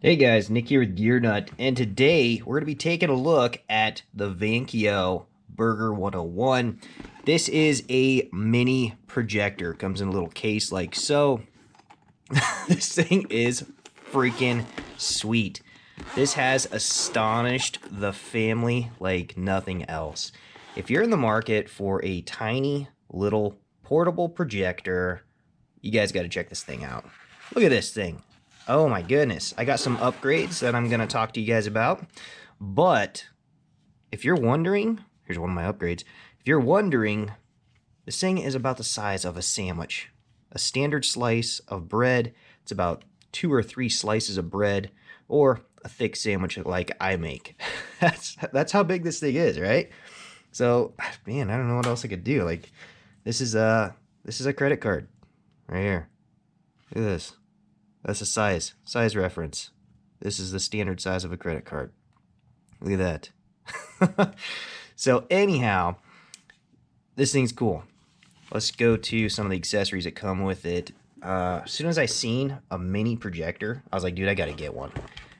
Hey guys, Nick here with Gear Nut, and today we're going to be taking a look at the Vankyo Burger 101. This is a mini projector. Comes in a little case like so. This thing is freaking sweet. This has astonished the family like nothing else. If you're in the market for a tiny little portable projector, you guys got to check this thing out. Look at this thing. Oh my goodness. I got some upgrades that I'm going to talk to you guys about. But if you're wondering, here's one of my upgrades. If you're wondering, this thing is about the size of a sandwich. A standard slice of bread. It's about 2 or 3 slices of bread, or a thick sandwich like I make. That's how big this thing is, right? So, man, I don't know what else I could do. Like, this is a credit card right here. Look at this. That's a size reference. This is the standard size of a credit card. Look at that. So anyhow, this thing's cool. Let's go to some of the accessories that come with it. As soon as I seen a mini projector, I was like, dude, I gotta get one.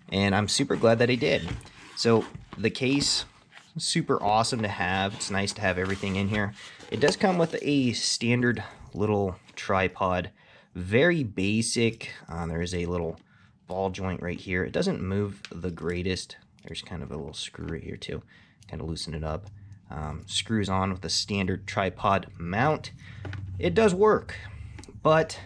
And I'm super glad that I did. So the case, super awesome to have. It's nice to have everything in here. It does come with a standard little tripod. Very basic. There is a little ball joint right here. It doesn't move the greatest. There's kind of a little screw right here too. Kind of loosen it up. Screws on with a standard tripod mount. It does work, but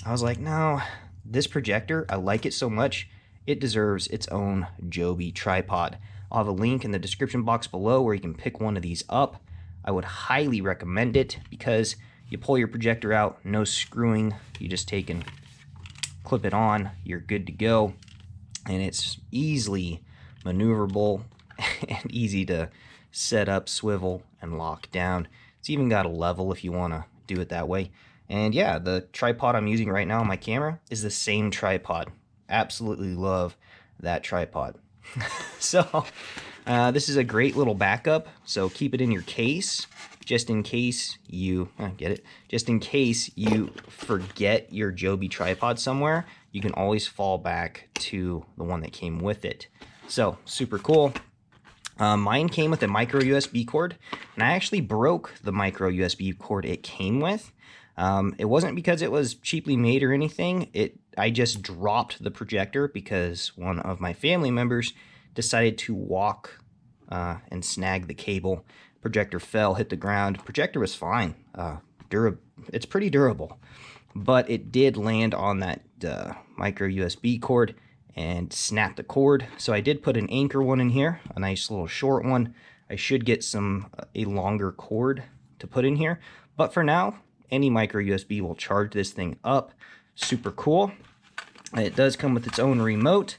I was like, no, this projector, I like it so much, it deserves its own Joby tripod. I'll have a link in the description box below where you can pick one of these up. I would highly recommend it because you pull your projector out, no screwing, you just take and clip it on, you're good to go, and it's easily maneuverable and easy to set up, swivel, and lock down. It's even got a level if you want to do it that way. And yeah, the tripod I'm using right now on my camera is the same tripod. Absolutely love that tripod. So this is a great little backup, so keep it in your case just in case you just in case you forget your Joby tripod somewhere. You can always fall back to the one that came with it. So super cool. Mine came with a micro USB cord, and I actually broke the micro USB cord it came with. It wasn't because it was cheaply made or anything. I just dropped the projector because one of my family members decided to walk and snag the cable. Projector fell, hit the ground. Projector was fine. It's pretty durable, but it did land on that micro USB cord and snapped the cord. So I did put an anchor one in here, a nice little short one. I should get a longer cord to put in here, but for now, any micro USB will charge this thing up. Super cool. It does come with its own remote.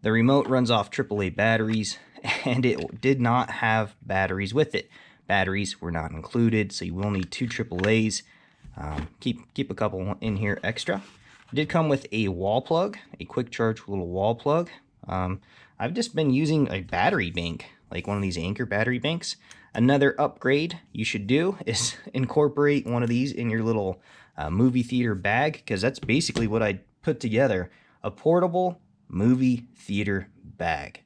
The remote runs off AAA batteries, and it did not have batteries with it. Batteries were not included, so you will need 2 AAAs. Keep a couple in here extra. It did come with a wall plug, a quick charge little wall plug. I've just been using a battery bank, like one of these Anchor battery banks. Another upgrade you should do is incorporate one of these in your little movie theater bag, because that's basically what I put together, a portable movie theater bag.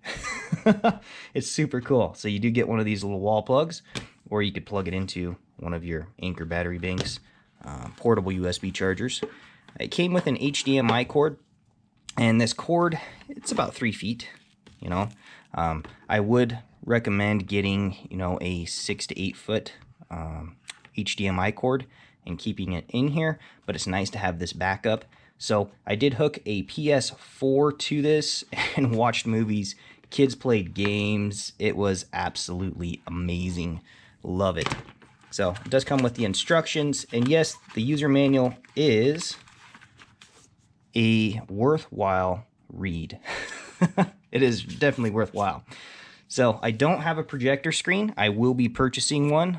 It's super cool. So you do get one of these little wall plugs, or you could plug it into one of your Anchor battery banks, portable USB chargers. It came with an HDMI cord, and this cord, it's about 3 feet, you know. I would recommend getting, a 6 to 8 foot HDMI cord and keeping it in here, but it's nice to have this backup. So I did hook a PS4 to this and watched movies. Kids played games. It was absolutely amazing. Love it. So it does come with the instructions, and yes, the user manual is a worthwhile read. It is definitely worthwhile. So I don't have a projector screen. I will be purchasing one,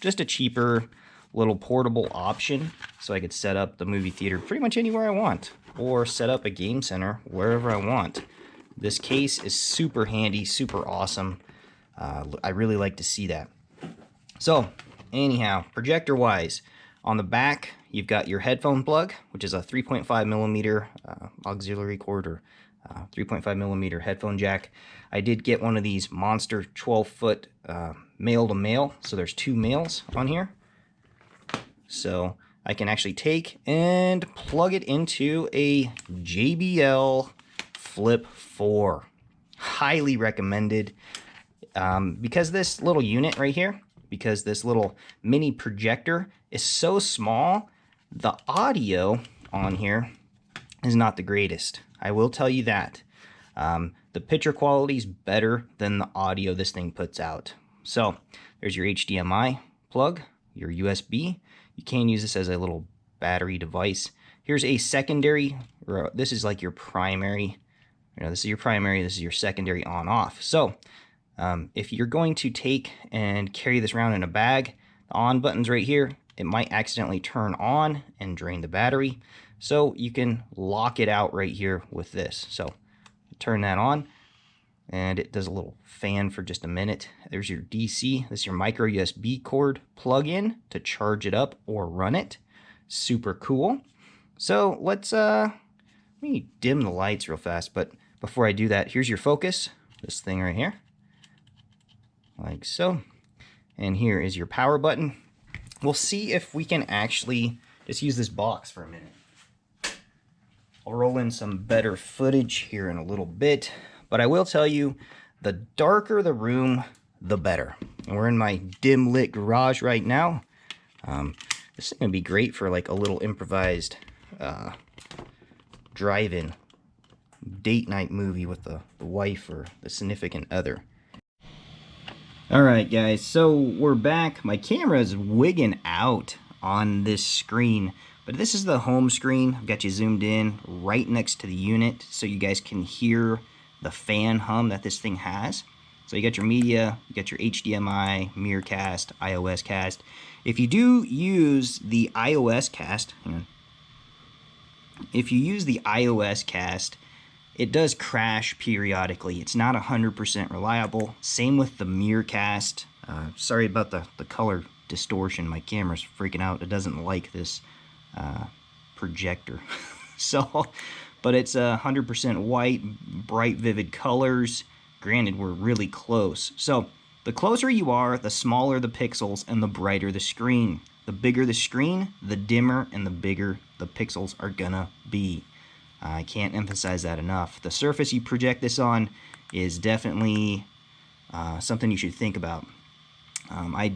just a cheaper little portable option, so I could set up the movie theater pretty much anywhere I want, or set up a game center wherever I want. This case is super handy, super awesome. I really like to see that. So anyhow, projector wise, on the back you've got your headphone plug, which is a 3.5 millimeter auxiliary cord, or 3.5 millimeter headphone jack. I did get one of these monster 12-foot male to male, so there's 2 males on here. So I can actually take and plug it into a JBL Flip 4. Highly recommended, because this little unit right here, because this little mini projector is so small, the audio on here is not the greatest. I will tell you that. The picture quality is better than the audio this thing puts out. So there's your HDMI plug, your USB. You can use this as a little battery device. Here's a secondary, or this is like your primary. This is your primary, this is your secondary on-off. So if you're going to take and carry this around in a bag, the on button's right here. It might accidentally turn on and drain the battery. So you can lock it out right here with this. So turn that on, and it does a little fan for just a minute. There's your DC. This is your micro USB cord plug-in to charge it up or run it. Super cool. So let me dim the lights real fast, but before I do that, here's your focus, this thing right here, like so. And here is your power button. We'll see if we can actually just use this box for a minute. I'll roll in some better footage here in a little bit, but I will tell you, the darker the room, the better. And we're in my dim lit garage right now. This is gonna be great for like a little improvised drive-in date night movie with the wife or the significant other. Alright guys, so we're back. My camera is wigging out on this screen, but this is the home screen. I've got you zoomed in right next to the unit so you guys can hear the fan hum that this thing has. So you got your media, you got your HDMI, Mirrorcast, iOS cast. If you do use the iOS cast, hang on. If you use the iOS cast, it does crash periodically. It's not 100% reliable. Same with the Mirrorcast. Sorry about the color distortion. My camera's freaking out. It doesn't like this projector. But it's 100% white, bright, vivid colors. Granted, we're really close. So the closer you are, the smaller the pixels and the brighter the screen. The bigger the screen, the dimmer and the bigger the pixels are gonna be. I can't emphasize that enough. The surface you project this on is definitely something you should think about. I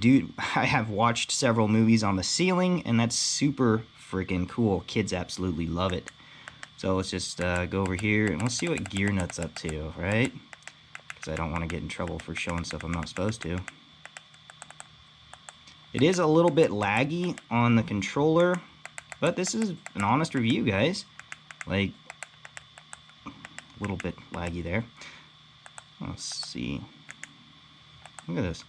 have watched several movies on the ceiling, and that's super freaking cool. Kids absolutely love it. So let's just go over here and let's see what Gear Nut's up to, right? Because I don't want to get in trouble for showing stuff I'm not supposed to. It is a little bit laggy on the controller, but this is an honest review, guys. Like, a little bit laggy there. Let's see. Look at this.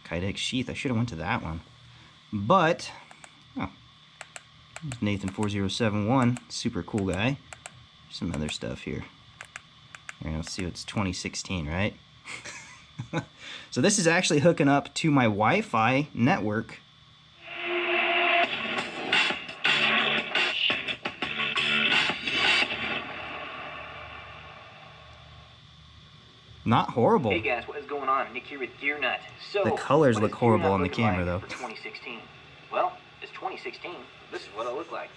Kydex sheath. I should have went to that one. But, oh, Nathan4071. Super cool guy. Some other stuff here. All right, let's see what's 2016, right? So this is actually hooking up to my Wi-Fi network. Not horrible. Hey guys, what is going on? Nick here with Gear Nut. So the colors look horrible on the camera though. For 2016. Well, it's 2016. This is what I look like.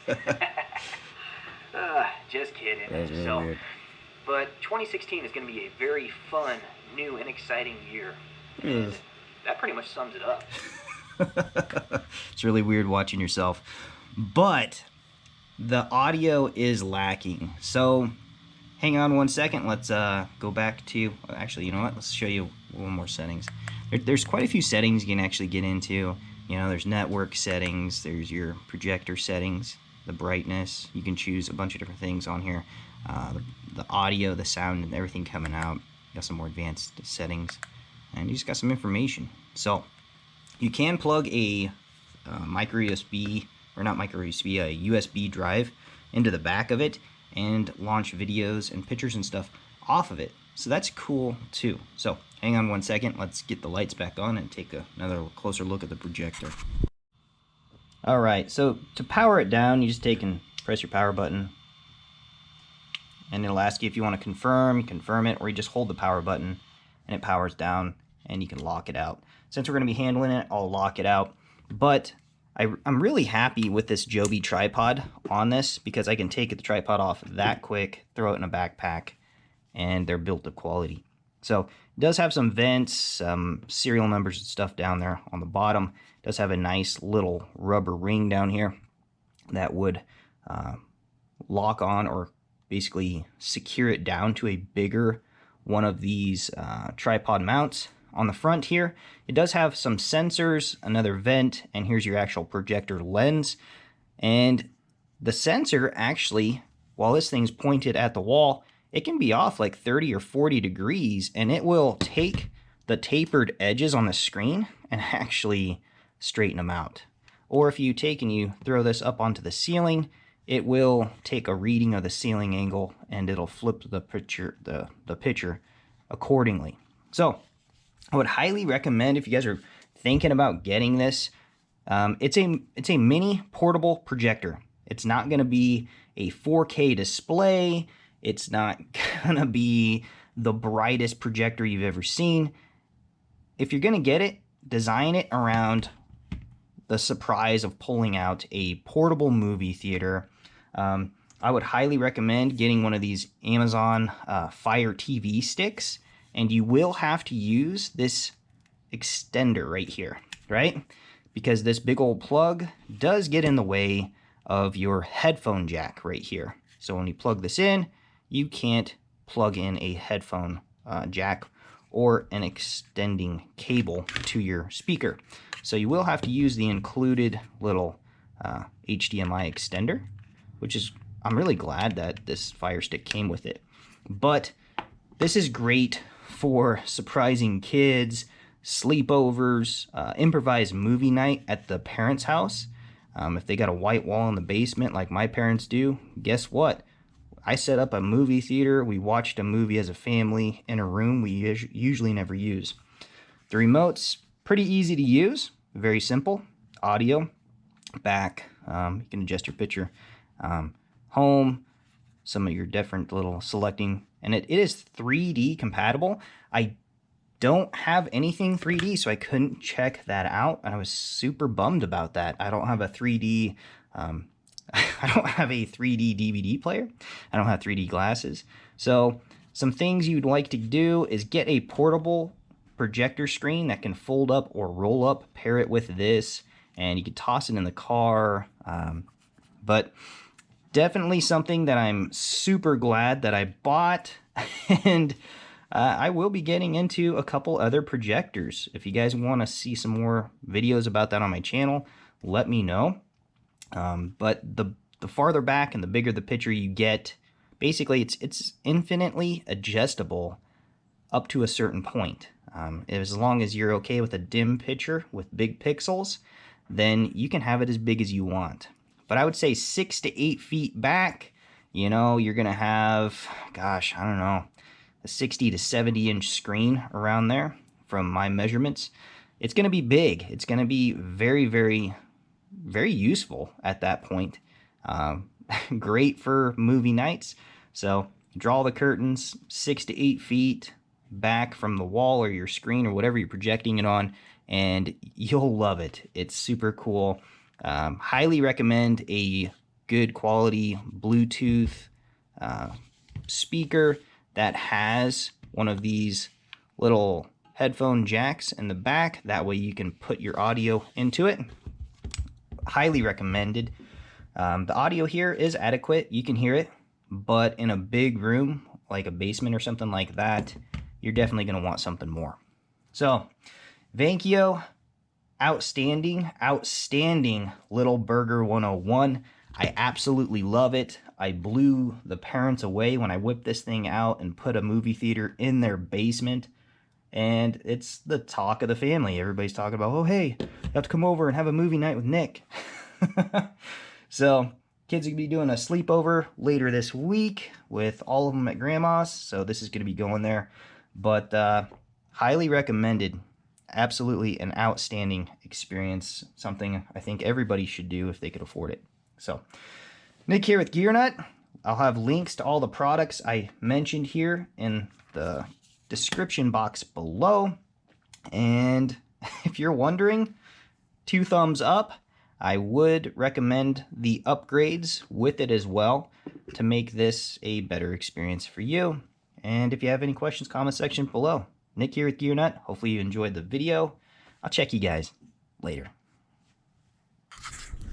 Just kidding. That was really weird. But 2016 is going to be a very fun, new, and exciting year. And that pretty much sums it up. It's really weird watching yourself. But the audio is lacking. So hang on one second. Let's go back to... Actually, you know what? Let's show you one more settings. There's quite a few settings you can actually get into. You know, there's network settings. There's your projector settings. The brightness. You can choose a bunch of different things on here. The audio, the sound, and everything coming out. Got some more advanced settings, and you just got some information. So you can plug a micro USB, or not micro USB, a USB drive into the back of it and launch videos and pictures and stuff off of it. So that's cool too. So hang on one second. Let's get the lights back on and take another closer look at the projector. All right, so to power it down, you just take and press your power button. and it'll ask you if you want to confirm it, or you just hold the power button and it powers down and you can lock it out. Since we're going to be handling it, I'll lock it out. But I'm really happy with this Joby tripod on this because I can take the tripod off that quick, throw it in a backpack, and they're built to quality. So it does have some vents, some serial numbers and stuff down there on the bottom. It does have a nice little rubber ring down here that would lock on or basically secure it down to a bigger one of these tripod mounts. On the front here, it does have some sensors, another vent, and here's your actual projector lens. And the sensor actually, while this thing's pointed at the wall, it can be off like 30 or 40 degrees, and it will take the tapered edges on the screen and actually straighten them out. Or if you take and you throw this up onto the ceiling, it will take a reading of the ceiling angle and it'll flip the picture accordingly. So I would highly recommend, if you guys are thinking about getting this, it's a mini portable projector. It's not going to be a 4K display. It's not going to be the brightest projector you've ever seen. If you're going to get it, design it around the surprise of pulling out a portable movie theater. I would highly recommend getting one of these Amazon Fire TV sticks, and you will have to use this extender right here, right? Because this big old plug does get in the way of your headphone jack right here. So when you plug this in, you can't plug in a headphone jack or an extending cable to your speaker. So you will have to use the included little HDMI extender, which is, I'm really glad that this Fire Stick came with it. But this is great for surprising kids, sleepovers, improvised movie night at the parents' house. If they got a white wall in the basement like my parents do, guess what? I set up a movie theater. We watched a movie as a family in a room we usually never use. The remote's pretty easy to use, very simple. Audio, back, you can adjust your picture, home, some of your different little selecting, and it is 3D compatible. I don't have anything 3D, so I couldn't check that out, and I was super bummed about that. I don't have a 3D I don't have a 3D DVD player. I don't have 3D glasses. So some things you'd like to do is get a portable projector screen that can fold up or roll up, pair it with this, and you can toss it in the car. But definitely something that I'm super glad that I bought. And I will be getting into a couple other projectors. If you guys want to see some more videos about that on my channel, let me know. But the farther back and the bigger the picture you get, basically it's infinitely adjustable up to a certain point. As long as you're okay with a dim picture with big pixels, then you can have it as big as you want. But I would say 6 to 8 feet back, you know, you're gonna have, gosh, I don't know, a 60 to 70 inch screen around there from my measurements. It's gonna be big. It's gonna be very, very, very useful at that point. Great for movie nights. So draw the curtains 6 to 8 feet back from the wall or your screen or whatever you're projecting it on, and you'll love it. It's super cool. Highly recommend a good quality Bluetooth speaker that has one of these little headphone jacks in the back. That way you can put your audio into it. Highly recommended. The audio here is adequate. You can hear it, but in a big room like a basement or something like that, you're definitely going to want something more. So Vankyo, outstanding little burger 101. I absolutely love it. I blew the parents away when I whipped this thing out and put a movie theater in their basement. And it's the talk of the family. Everybody's talking about, oh, hey, you have to come over and have a movie night with Nick. So kids are going to be doing a sleepover later this week with all of them at grandma's. So this is going to be going there. But highly recommended. Absolutely an outstanding experience. Something I think everybody should do if they could afford it. So Nick here with Gear Nut. I'll have links to all the products I mentioned here in the description box below. And if you're wondering, 2 thumbs up. I would recommend the upgrades with it as well to make this a better experience for you. And if you have any questions, comment section below. Nick here with GearNut. Hopefully you enjoyed the video. I'll check you guys later.